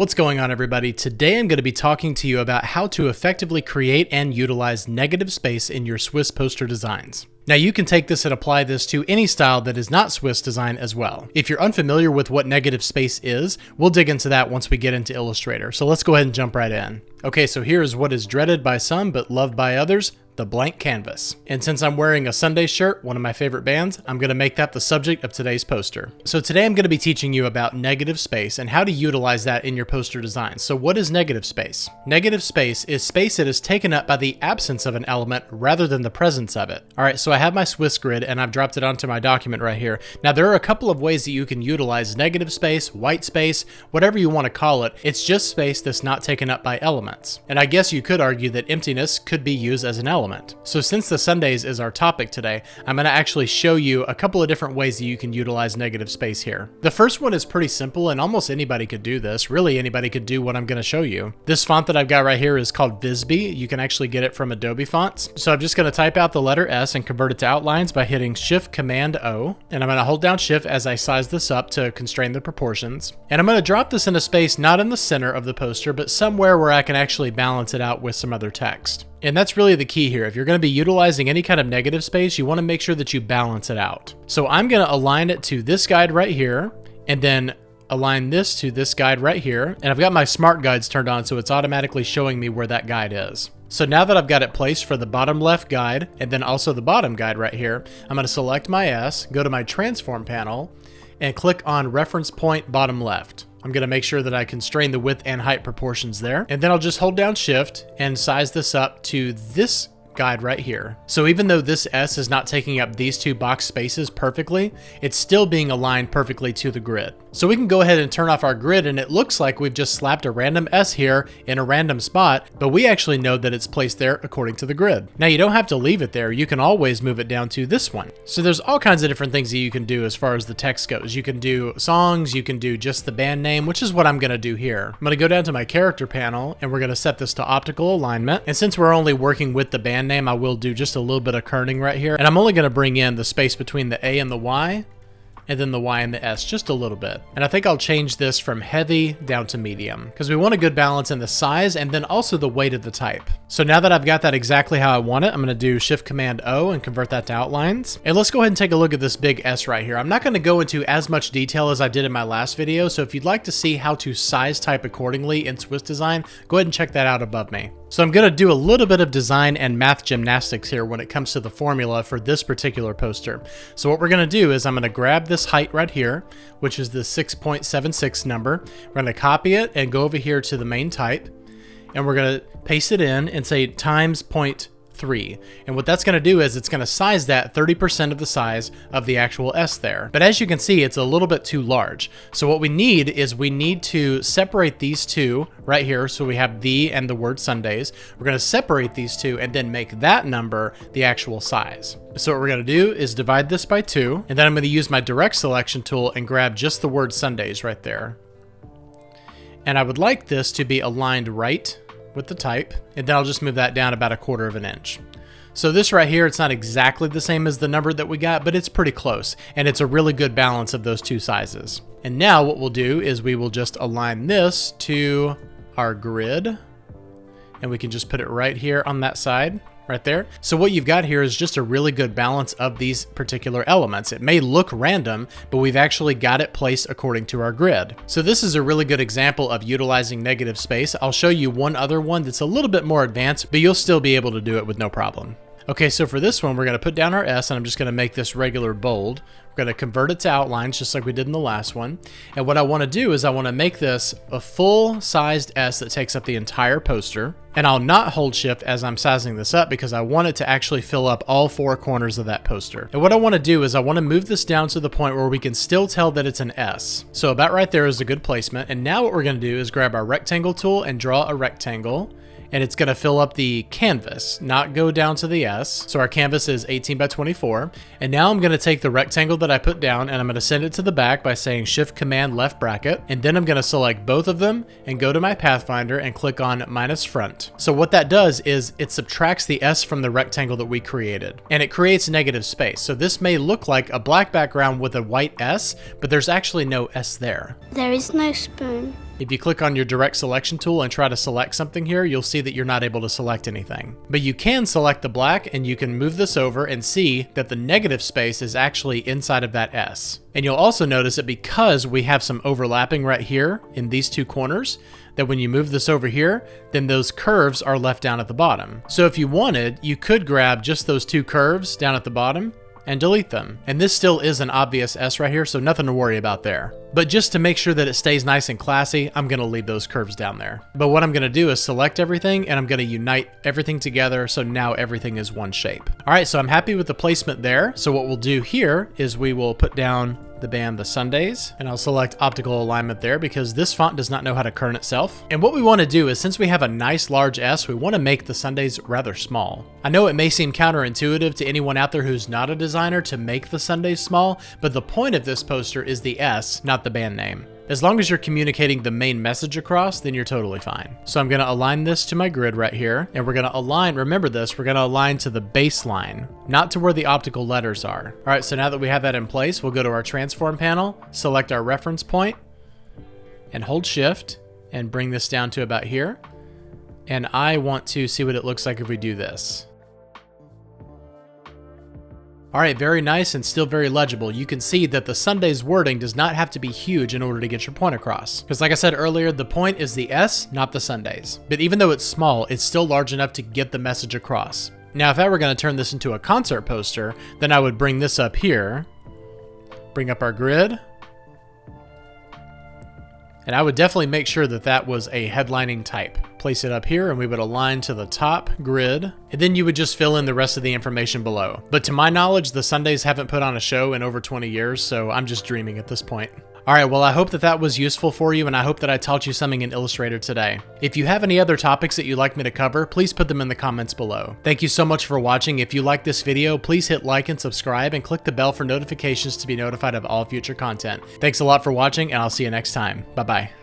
What's going on, everybody? Today I'm going to be talking to you about how to effectively create and utilize negative space in your Swiss poster designs. Now you can take this and apply this to any style that is not Swiss design as well. If you're unfamiliar with what negative space is, we'll dig into that once we get into Illustrator. So let's go ahead and jump right in. Okay, so here's what is dreaded by some but loved by others: the blank canvas. And since I'm wearing a Sunday shirt, one of my favorite bands, I'm going to make that the subject of today's poster. So today I'm going to be teaching you about negative space and how to utilize that in your poster design. So what is negative space? Negative space is space that is taken up by the absence of an element rather than the presence of it. All right, so I have my Swiss grid and I've dropped it onto my document right here. Now there are a couple of ways that you can utilize negative space, white space, whatever you want to call it. It's just space that's not taken up by elements. And I guess you could argue that emptiness could be used as an element. So since the Sundays is our topic today, I'm going to actually show you a couple of different ways that you can utilize negative space here. The first one is pretty simple and almost anybody could do this. Really anybody could do what I'm going to show you. This font that I've got right here is called Visby. You can actually get it from Adobe Fonts. So I'm just going to type out the letter S and convert it to outlines by hitting Shift-Command-O. And I'm going to hold down Shift as I size this up to constrain the proportions. And I'm going to drop this in a space not in the center of the poster, but somewhere where I can actually balance it out with some other text. And that's really the key here. If you're going to be utilizing any kind of negative space, you want to make sure that you balance it out. So I'm going to align it to this guide right here, and then align this to this guide right here. And I've got my smart guides turned on, so it's automatically showing me where that guide is. So now that I've got it placed for the bottom left guide, and then also the bottom guide right here, I'm going to select my S, go to my transform panel, and click on reference point bottom left. I'm going to make sure that I constrain the width and height proportions there. And then I'll just hold down Shift and size this up to this guide right here. So even though this S is not taking up these two box spaces perfectly, it's still being aligned perfectly to the grid. So we can go ahead and turn off our grid, and it looks like we've just slapped a random S here in a random spot, but we actually know that it's placed there according to the grid. Now you don't have to leave it there. You can always move it down to this one. So there's all kinds of different things that you can do as far as the text goes. You can do songs, you can do just the band name, which is what I'm going to do here. I'm going to go down to my character panel, and we're going to set this to optical alignment. And since we're only working with the band name, I will do just a little bit of kerning right here. And I'm only going to bring in the space between the A and the Y, and then the Y and the S just a little bit. And I think I'll change this from heavy down to medium because we want a good balance in the size and then also the weight of the type. So now that I've got that exactly how I want it, I'm going to do Shift-Command-O and convert that to outlines. And let's go ahead and take a look at this big S right here. I'm not going to go into as much detail as I did in my last video, so if you'd like to see how to size type accordingly in Swiss design, go ahead and check that out above me. So I'm going to do a little bit of design and math gymnastics here when it comes to the formula for this particular poster. So what we're going to do is I'm going to grab this height right here, which is the 6.76 number. We're going to copy it and go over here to the main type, and we're going to paste it in and say times 0.3. And what that's going to do is it's going to size that 30% of the size of the actual S there. But as you can see, it's a little bit too large. So what we need is we need to separate these two right here. So we have the and the word Sundays. We're going to separate these two and then make that number the actual size. So what we're going to do is divide this by 2. And then I'm going to use my direct selection tool and grab just the word Sundays right there. And I would like this to be aligned right with the type, and then I'll just move that down about 1/4 of an inch. So this right here, it's not exactly the same as the number that we got, but it's pretty close, and it's a really good balance of those two sizes. And now what we'll do is we will just align this to our grid, and we can just put it right here on that side right there. So what you've got here is just a really good balance of these particular elements. It may look random, but we've actually got it placed according to our grid. So this is a really good example of utilizing negative space. I'll show you one other one that's a little bit more advanced, but you'll still be able to do it with no problem. Okay, so for this one, we're going to put down our S, and I'm just going to make this regular bold. We're going to convert it to outlines just like we did in the last one. And what I want to do is I want to make this a full-sized S that takes up the entire poster. And I'll not hold Shift as I'm sizing this up because I want it to actually fill up all 4 corners of that poster. And what I want to do is I want to move this down to the point where we can still tell that it's an S. So about right there is a good placement. And now what we're going to do is grab our rectangle tool and draw a rectangle. And it's going to fill up the canvas, not go down to the S. So our canvas is 18 by 24. And now I'm going to take the rectangle that I put down and I'm going to send it to the back by saying Shift-Command left bracket. And then I'm going to select both of them and go to my Pathfinder and click on minus front. So what that does is it subtracts the S from the rectangle that we created. And it creates negative space. So this may look like a black background with a white S, but there's actually no S there. There is no spoon. If you click on your direct selection tool and try to select something here, you'll see that you're not able to select anything. But you can select the black and you can move this over and see that the negative space is actually inside of that S. And you'll also notice that because we have some overlapping right here in these two corners, that when you move this over here, then those curves are left down at the bottom. So if you wanted, you could grab just those two curves down at the bottom and delete them. And this still is an obvious S right here, so nothing to worry about there. But just to make sure that it stays nice and classy, I'm gonna leave those curves down there. But what I'm gonna do is select everything and I'm gonna unite everything together so now everything is one shape. All right, so I'm happy with the placement there. So what we'll do here is we will put down the band The Sundays, and I'll select optical alignment there because this font does not know how to kern itself. And what we want to do is, since we have a nice large S, we want to make the Sundays rather small. I know it may seem counterintuitive to anyone out there who's not a designer to make the Sundays small, but the point of this poster is the S, not the band name. As long as you're communicating the main message across, then you're totally fine. So I'm gonna align this to my grid right here, and we're gonna align, remember this, we're gonna align to the baseline, not to where the optical letters are. All right, so now that we have that in place, we'll go to our transform panel, select our reference point, and hold shift, and bring this down to about here. And I want to see what it looks like if we do this. All right, very nice and still very legible. You can see that the Sundays wording does not have to be huge in order to get your point across. Because like I said earlier, the point is the S, not the Sundays. But even though it's small, it's still large enough to get the message across. Now, if I were gonna turn this into a concert poster, then I would bring this up here, bring up our grid, and I would definitely make sure that that was a headlining type. Place it up here and we would align to the top grid, and then you would just fill in the rest of the information below. But to my knowledge, the Sundays haven't put on a show in over 20 years, so I'm just dreaming at this point. All right, well, I hope that that was useful for you, and I hope that I taught you something in Illustrator today. If you have any other topics that you'd like me to cover, please put them in the comments below. Thank you so much for watching. If you like this video, please hit like and subscribe and click the bell for notifications to be notified of all future content. Thanks a lot for watching, and I'll see you next time. Bye-bye.